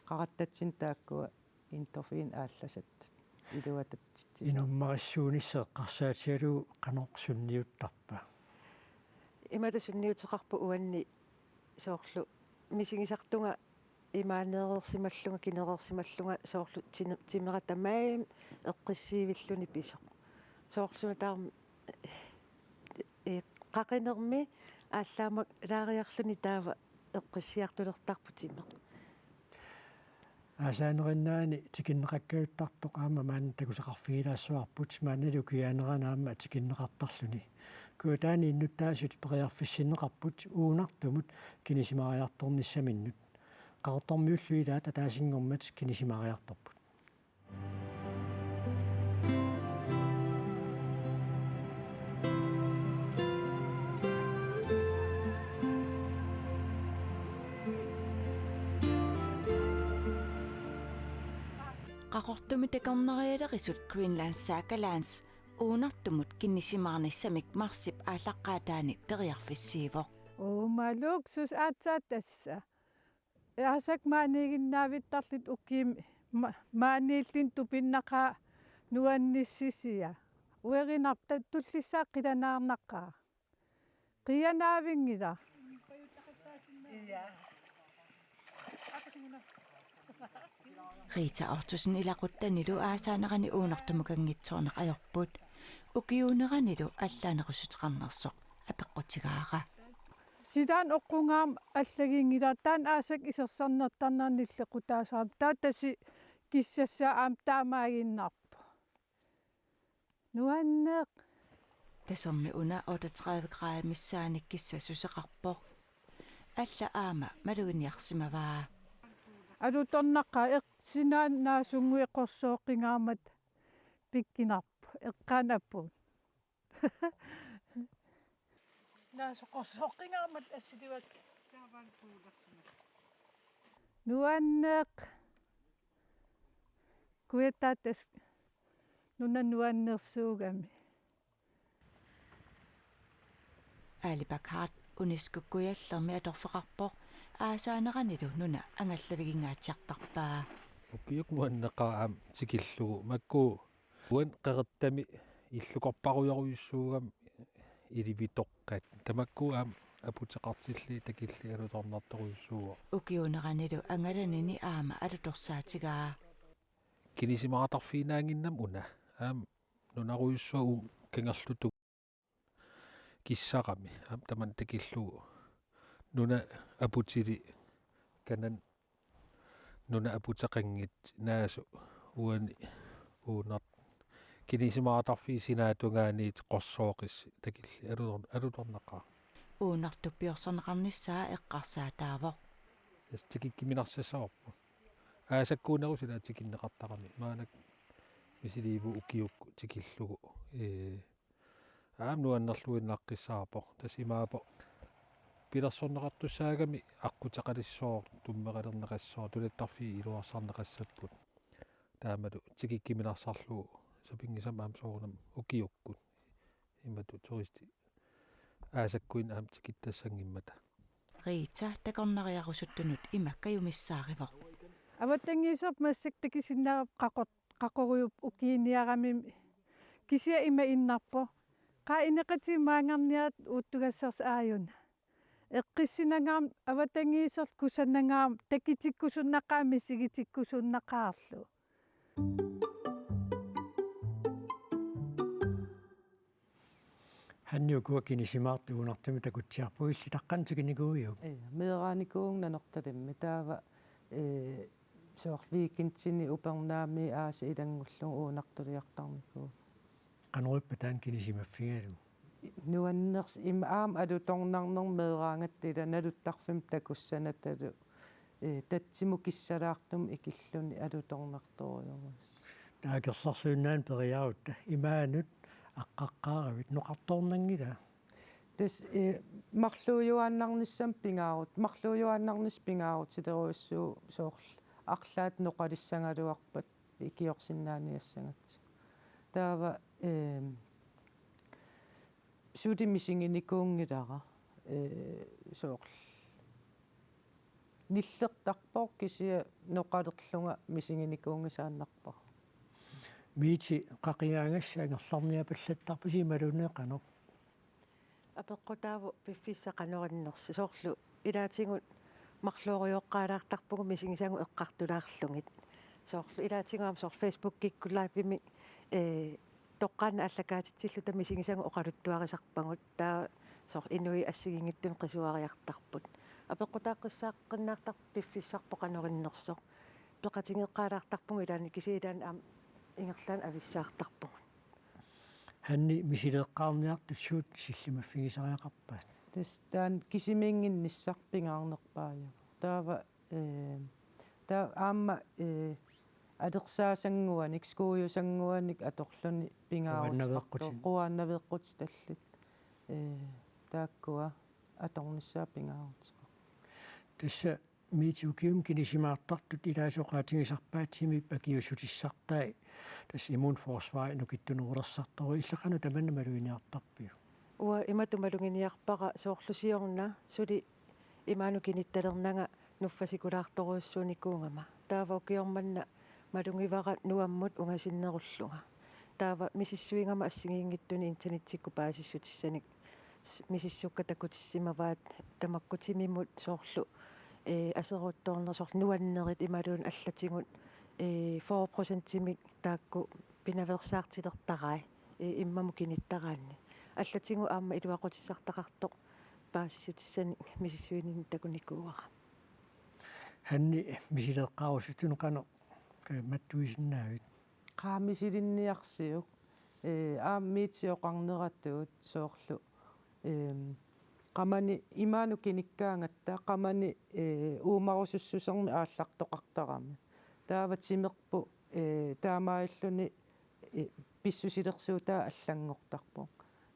қараттатсин тааккуа интерфин аалласат илуататситсис инуммариссуунisseэққарсаатиалу қанорсунниуттарпа ималусунниутеқарпу уанни соорлу мисигисартунга имаанеерсималлунга кинеерсималлунга соорлу тимератамаим эққиссиивиллуни писоқ соорлуна таарм қақинерми ааллаама лаариарлуни таава эққиссиартулертарпутимеқ асаанериннаани тикиннеқаккаюттартоқ аама маана такусеқарфигилаассуарпут маанналу киаанеранаама тикиннеқартарлуни куутаани иннуттаасут периарфиссиннеқарпут уунартумут кинисимариарторниссаминнут қартормиуллуилаа татаасингормат кинисимариарторпут qaqortumi takarneriilerisut Greenland Sagalans uunartumut kinnisimaanissamik marsip aallaqqaataani periarfissiivoq малук сус аацаатасса яасак маанигиннаавиттарлит уккиим мааниллин тупиннақаа нуанниссисия уеринарта туллиссаа қиланаарнаққаа қиянаавингила Rita Ortusen ilaquttanilu aasaanерани uunartumukangitsoorneq ajorput ukiuuneranilu allaanerussuteqarnersoq апеққутигаара сидаан оққунгаам аллагингила таан аасак исерсарнертарнаарниллеқутаасаам таатаси киссассаа аам таамаагиннарпу нуаннеқ тасерми уна 38 граад миссааник киссасусеқарпоқ алла аама малугиниарсимаваа алуторнаққа синааннаасунгу эқорсооққингаамат пиккинарпу эққанаппу наасоқорсооққингаамат ассиливат тааваан пуулерсима нуаннеқ куэтаатас нунаннуаннерсуугами алибакаат унискуккуяллерми аторфеқарпоқ аасаанеранилу нуна ангаллавигингаатсиартарпаа укиукмуаннеқараам тикиллугу макку уан қеқаттами иллукорпаруйоруйуссуугам иливитоққат тамаккуаам апутеқартилли такилли алуторнарторуйуссууа укиунеранилу ангаланини аама алуторсаатигаа кинисимаратарфинаангиннам уна аам нунаруйуссуу кангерлуту киссақами аам таман такиллугу нуна апутили канан nuna aputaqangit naasu uani uunart kinisimaartarfi sinaatugaaniit qorsooqissi takilli alutornaqaa uunartu piorsorneqarnissaa eqqarsaataavoq tikikkiminarsasaorpu aasakkuuneru sila tikinneqartaqami maanak misiliivu ukiukku tikillugu nuannerluinnaqqissaarpoq tasimaapo pilersorneqartussaagami аққутеқалиссоо туммеқалернеқассоо тулаттарфи илуарсарнеқассаппут таамалу тикиккиминарсарлуу сапингисам аамсоорнам укиуккут имату туристи аасаккуин аам тикиттассангиммата Rita такорнариарусуттунут имаккаюмиссааривоқ аваттангиисерп массак такисиннарап қақориуп укииниарами кисия има иннарпо қа инеқати маангарниат уттугассарс ааюна эққиссинагаам аваттангиисерл кусаннагаам такитиккусуннаққаами сигитиккусуннаққаарлу ханниукуа кинисимаарту унартами такутсиарпуилли таққантикинигуиу меэрааникууннанорталимми таава соорвикинтсини упернаами ааси илангуллугу уунартулиартарникуу канеруиппа таан кинисимаффигалу нуаннерс им аам алуторнарнер меэраангаттила налуттарфим такуссанаталу татсиму киссалаартум икиллуни алуторнарторюмас таакерсарсуиннаан периаутта имаанут аққаққааравит ноқарторнангила тас марлууюааннарниссам пингаарут марлууюааннарнис пингаарут ситеруиссуу соорл арлаат ноқалиссангалуарпат икиорсиннааниассагат таава сути мисингиникуунгилара соорл ниллертарпор кисия ноқалерлунга мисингиникуунгисааннарпар мити қақиаангаассаангерларниа паллаттарпу сималунеқанеқ апеққутааву пиффиссақанериннерси соорлу илаатингут марлууриоққаалаартарпугу мисигисангу эққартулаарлугит соорлу илаатингуам соор Facebook кикку лайвими тоққаана аллакаатитсиллута мисигисангу оқалуттуарисарпагут таа соор инуи ассигингиттун қисуариартарпут апеққутааққиссааққиннаартар пиффиссарпо қанериннерсоо пеқатингеққаалаартарпугу илаани кисиилаан аам ингерлаан ависсаартарпугут ханни мисилеэққарниартуссуут силлимаффигисариақарпаат тас таан кисимингинниссарпингаарнерпаая таава таа аама адерсаасангуаник скууюсангуаник аторлуни пингаарут қуааннавеққут таллут тааккуа аторниссаа пингаарут тасса митиукиум кинисимаартартут илаасоқаатигисарпаатсими пакиусутиссартай тас иммунфорсвай нукиттунерулерсартору иллеқану таманна малуиниартарпиу уа иматумалугиниарпара соорлусиорна сули имаанукинитталернага нуффасикулаарторуйссууникуунгама таава укиорманна малунгивара нуаммут унгасиннеруллунга таава мисиссуингама ассигиингиттуни интернеттикку паасиссутиссаник мисиссукка такутиссимаваат тамаккутимиммут соорлу асеруттоорнер соорлу нуаннерит ималуун аллатингут 4%-имик таакку пинаверсаартилертарай иммаму киниттараанни аллатингу аама илуақутиссартақартоқ паасиссутиссани мисиссуинин такуникууара ханни мисилеэққарусутун қано маттуисиннаавит qaamisilinnniarsiuk aammiitsiоqarneratuut sooрлу qamani imaanu kinikkaangatta qamani uumarusussusermi ааллартоqartarami taavatimerpu taamaalluni pissusilersuutaa аллангортарпо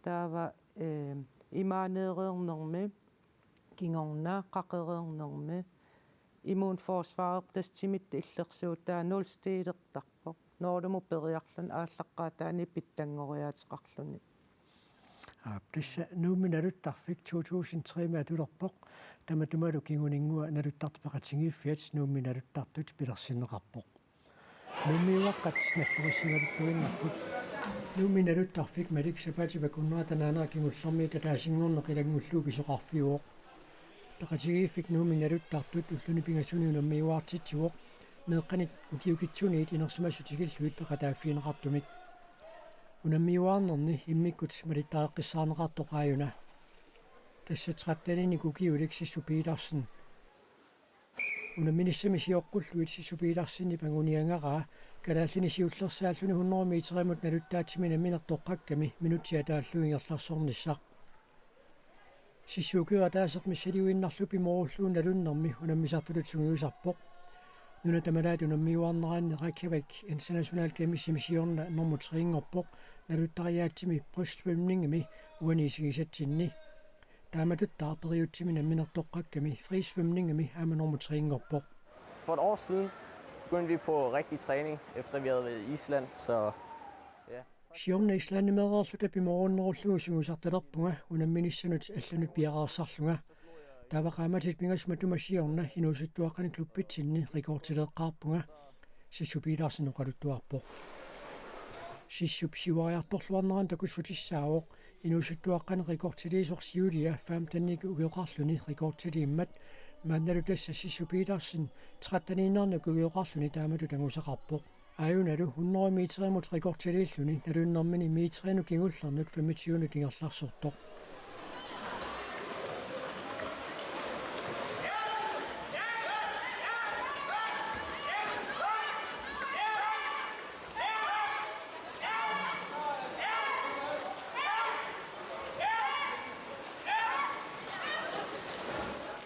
таава имаанеерернерми кингорнаа qaqereernermi immunforsvaret tastimitta иллерсуутаа нулстиилертарпо ноолуму периарлун ааллаққаатаани питтангориаатеқарлуни тасса нууминалуттарфик 2003 матулерпоқ таматумалу кингунингуа налуттартпеқатсигииффиат нууминалуттартут пилерсиннеқарпоқ нуумиуаққат наллуриссигалуттуиннарпут нууминалуттарфик малик сапатиба куннаатанаанаа кингуллерми татаасингорнеқ илангуллуу писоқарфиуоқ пеқатсигииффик нууминалуттартут уллуни пингасуни унаммиуаартитсуоқ меэққанит укиукитсуниит инерсимассутигиллуит пеқатааффиинеқартумик унаммиуаарнерни иммиккут малиттааққиссаарнеқартоқааюна тассатеқатталини кукиуликсиссу пиларсен unamminissamissioqqulluit sissupiilarsinni panguniangaraa kalaallinisiullersaalluni 100 meterimut naluttaatsimina minertoqqakkami minutia taalluingerlarsornissaq sissuukira taasermissaliuinnarlu pimorulluun nalunnermi unammisartulutsungiusarpoq nunatamalaatu nammiuarneraanni Reykjavik International Kemissimissiorna normutrinngorpoq naluttariaatsimi brystsvømningimi uaniisigisatsinni taamatuttaa periutsimina minertoqqakkami frisvømningimi amanormutrinngorpoq. For et år siden begyndte vi på rigtig træning, efter vi havde været i Island, så ja. Siorna Islanni mereerluta pimorunnerulluusunguusartalerpunga unamminissanut allanut piaraersarlunga taavaqaamatit pingasmatumassiorna inusuttuaqqani kluppitsinni rikortileeqqaarpunga sissupiilaarsinuqaluttuarpoq sissup siuariartorluarneran takussutissaawoq inusuttuaqqani rikortiliisorsiulia faamtanniku ugeoqarluni rikortiliimmat maannalutassa sissupiilaarsin 13 ugeoqarluni taamatu tangusaqarpoq Ajunalu 100 meterimut rikortiliilluni nalunnermini meterinu kingullarnut 25 kingerlarsortoq.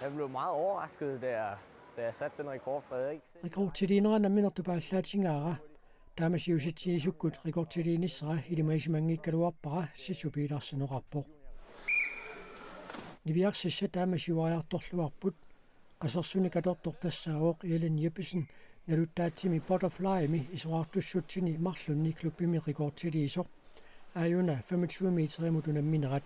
Jeg blev meget overrasket, da jeg satte den rekord, for jeg havde ikke set... Rikortiliinera minertupaallaatigaara taamasiusitsiisukkut rikortiliinissara ilimaisimangiikkaluarpara sissupiilarsinuqarpoq. Niviarsissa taamasiuariartorluarput qasersuni katortortassaawoq Ellen Jeppesen naluttaatsimi butterflymi isuartussutsini marlunni klubbimi rikortiliisoq ajuna 25 meterimut unamminerat.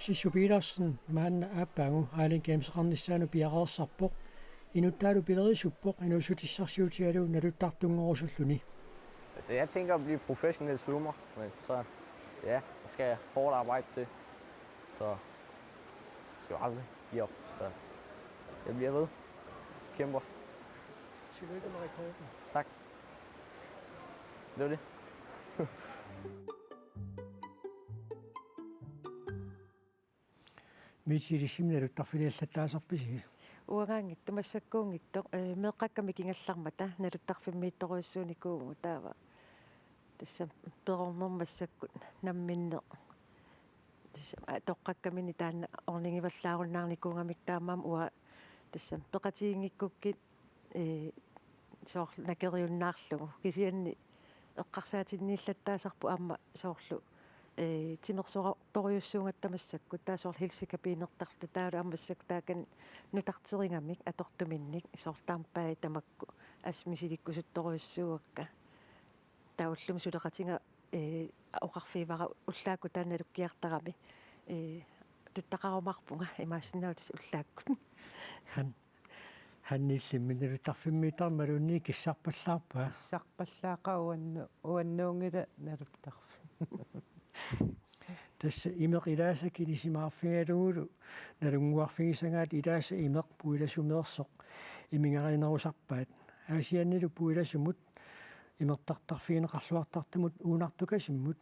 Sissupiilarsin maanna aappaangu Island Games-qarnissaanu piaqaersarpoq inuttaalu pilerisuppoq inusutissarsiutialu naluttartunngorsulluni. Altså, jeg tænker at blive professionel svømmer, men så ja, der skal hårdt arbejde til. Så jeg skal jo aldrig give op, så jeg bliver ved. Kæmper. Tillykke med rekorden. Tak. Det var det. Miitiilisimnaluttарфилиаллаттаасарписи уангаангитту массаккуунгитто меэккакками кингаллармата налуттарфиммиитторуйссууникуугу таава тасса перорнэрмассаккут намминне тасса тоққаккамини таанна орнингиваллааруннаарникуунгамик таамаам уа тасса пеқатиингиккуккит соор накериуннаарлугу кисианни эққарсаатиннииллаттаасарпу аама соорлу тимерсуарторюссуунгаттамассакку таасоор хилсикапиинертарта таалу аммассак таакан нутартерингамик атортуминник соорлтаарпаа тамакку асмисиликкусутторюссууакка тауллум сулеқатинга оқарфивара уллаакку таанналуккиартарами туттақарумарпунга имаассиннаутис уллааккут ханниллимминалуттарфиммиитармалуунни киссарпаллаарпаа сарпаллааqa уаннуунгила налуттарфи тасса имеқ илааса килисимаарфигалугулу налунгуарфигисангаат илааса имеқ пуиласумеерсоқ имингаринерусарпаат аасианнилу пуиласумут имертартарфигинеқарлуартартамут уунартукасиммут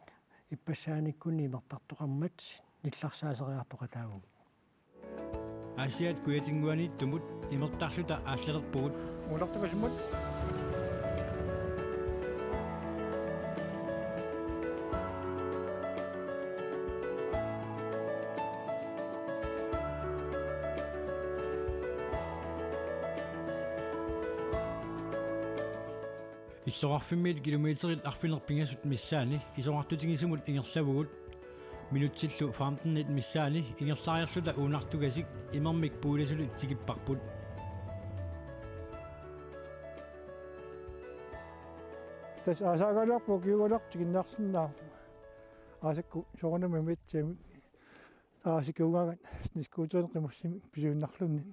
иппассааниккунни имертартоқармат нилларсаасериартоқатаагу Asiat kuyatinguani tumut imertarluta aallerpugut uunартукасиммут иллорарфиммит километрит арфинерпингасут миссаани исоартутингисумут ингерлавугут минутсиллу 15 миссаани ингерлаариерлута уунартугасик имермик пууласулу тигиппарпут тас асаагалерпу киугалер тигиннарсиннаа асакку сорунамимитсами аасикуугаагат снискуутуун қимуссими писуиннарлунни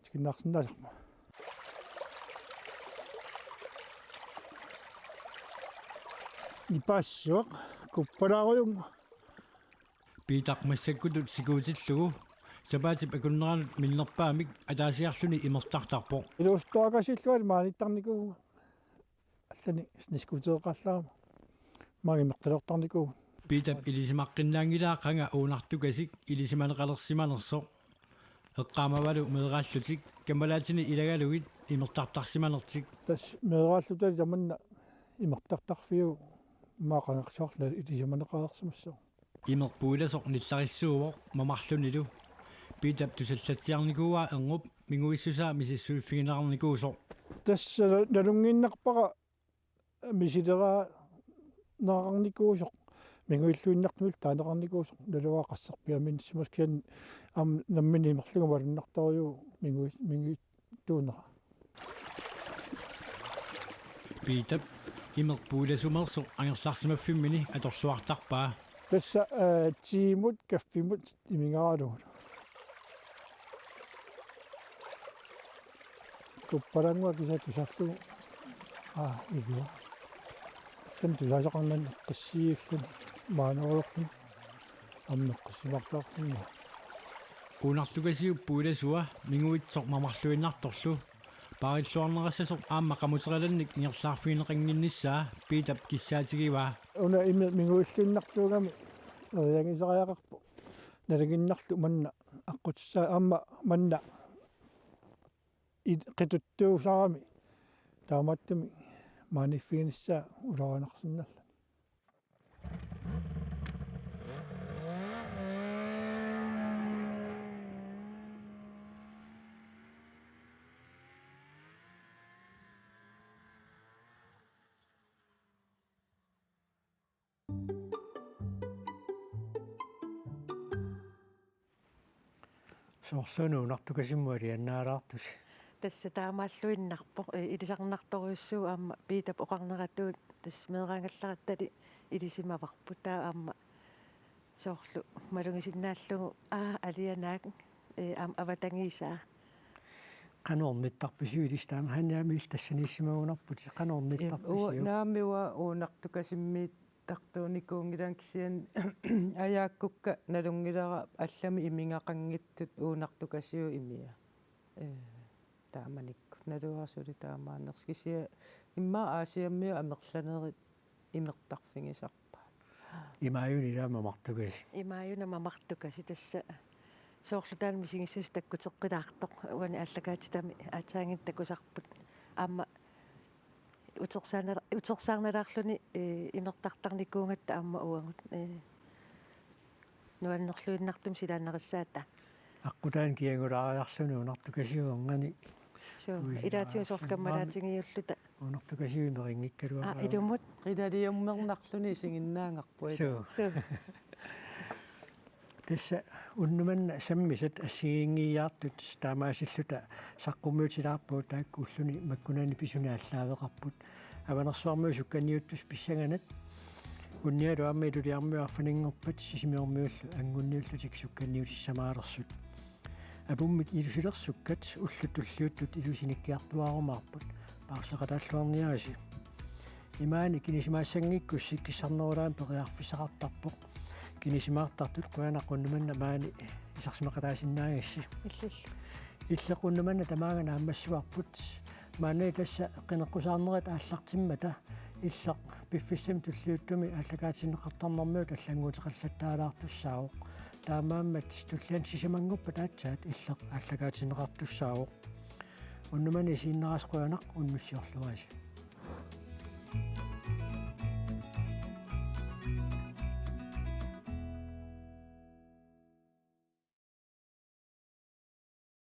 тикиннаарсинаасарма ипассуақ куппалааруйунга питақмассаккутут сикуутиллугу сапаатип акуннеранут миннерпаамик атаасиарлуни имертартарпо илуустуакасиллуал маниттарникууга аллани снискуутеэқарлаарма магимерталертарникууга питап илисимаққиннаангилааққанга уунартукасик илисиманеқалерсиманерсоқ эққаамавалу меэрааллутик камалаатини илагалугит имертартарсиманертик тас меэрааллутали таманна имертартарфиу маақангерсоорла илисиманеқалерсимассоо имерпууласоқ ниллариссуувоқ мамарлунилу питап тусаллатсиарникууа энгуп мигуиссусаа мисиссуиффигинерарникуусоқ тасса налунгиннарпара мисилераа наарарникуусоқ мигуиллуиннартмил таанеқарникуусоқ налуаақассарпиамин симаскиан ам наммини имерлугу валуннарторюу мигуи туунера питап имерпууласумерсоқ ангерларсимаффиммини аторсуартарпаа тасса тимут каффимут имингаалуу куппарангуа кисатусарлугу игуа сэн тусаасақарнан қиссииллун маанеруйоқлун аммеққиссимартаақсинна уунартукасиуппууласуа мигуитсоқ мамарлуиннарторлу париллуарнерассасоқ аама қамутераланник ингерлаарфиинеқангинниссаа питап киссаатигива уна ими мигуиллуиннартуугами эриагисариақарпу налагиннарлу манна аққутсаа аама манна qituttуусарами тааматтами маниффигиниссаа уларанарсиннарла соорлуунуунартукасиммуали аннаалаартус тасса таамааллуиннарпо илисарнарторюссуу аама питап оқарнератуут тасс меэраангаллараттали илисимаварпу таа аама соорлу малунгисиннааллугу алианаак аама аватангисаа канорниттарпису илистаама ханиамил тассаниссимагунарпут канорниттарпису наамиуа уунартукасиммиит тартууникуунгилаан кисиан аяаккукка налунгилара аллами имингақангиттут уунартукасиу имиа тааманикку налуарсули таамаанерс кисия имма аасиаммиу амерланерит имертарфигисарпаа имааюни лаама мартукас имааюна мамартукаси тасса соорлутаан мисигиссус таккутеққилаартоқ уани аллагаатитами аатаангит такусарпут аама утерсаарналаарлуни имертартарникуунгатта аама уангут нуаннерлуиннартум силааннериссаата аққутаан киангулаариарлуни унартукасиуангани илаатиу соорлкаммалаатингиуллута унартукасиумерингиккалуа илумут қилалиуммернарлуни сигиннаангарпуи тасса уннуманна саммисат ассигингиаартут таамаасиллута саққуммуутилаарпуу таакку уллуни маккунаани писунааллаавеқарпут аванерсуармуу сукканиуттус писсаганат унниалу аммилулиармуарфанингорпат сисимиормиуллу ангунниуллутик сукканиутиссамаалерсут апуммит илусилерсуккат уллутуллиуттут илусиниккиартуарумаарпут паарсеқатааллуарниаси имаани кинисимаассангиккус сиккиссарнерулаан периарфисақартарпоқ кинисимаартартут қуянаққуннуманна маани исарсимақатаасиннаагасси иллеқуннуманна тамаагана аммассуарпут маани тасса қинеққусаарнерат ааллартиммата иллеқ пиффиссам туллиуттуми аллагаатиннеқартарнэрмуут аллангуутеқаллаттаалаартуссаавоқ таамааммат туллиан сисимангуппа таатсаат иллеқ аллагаатиннеқартуссаавоқ уннумани сииннерасқуянақ уннуссиорлуаси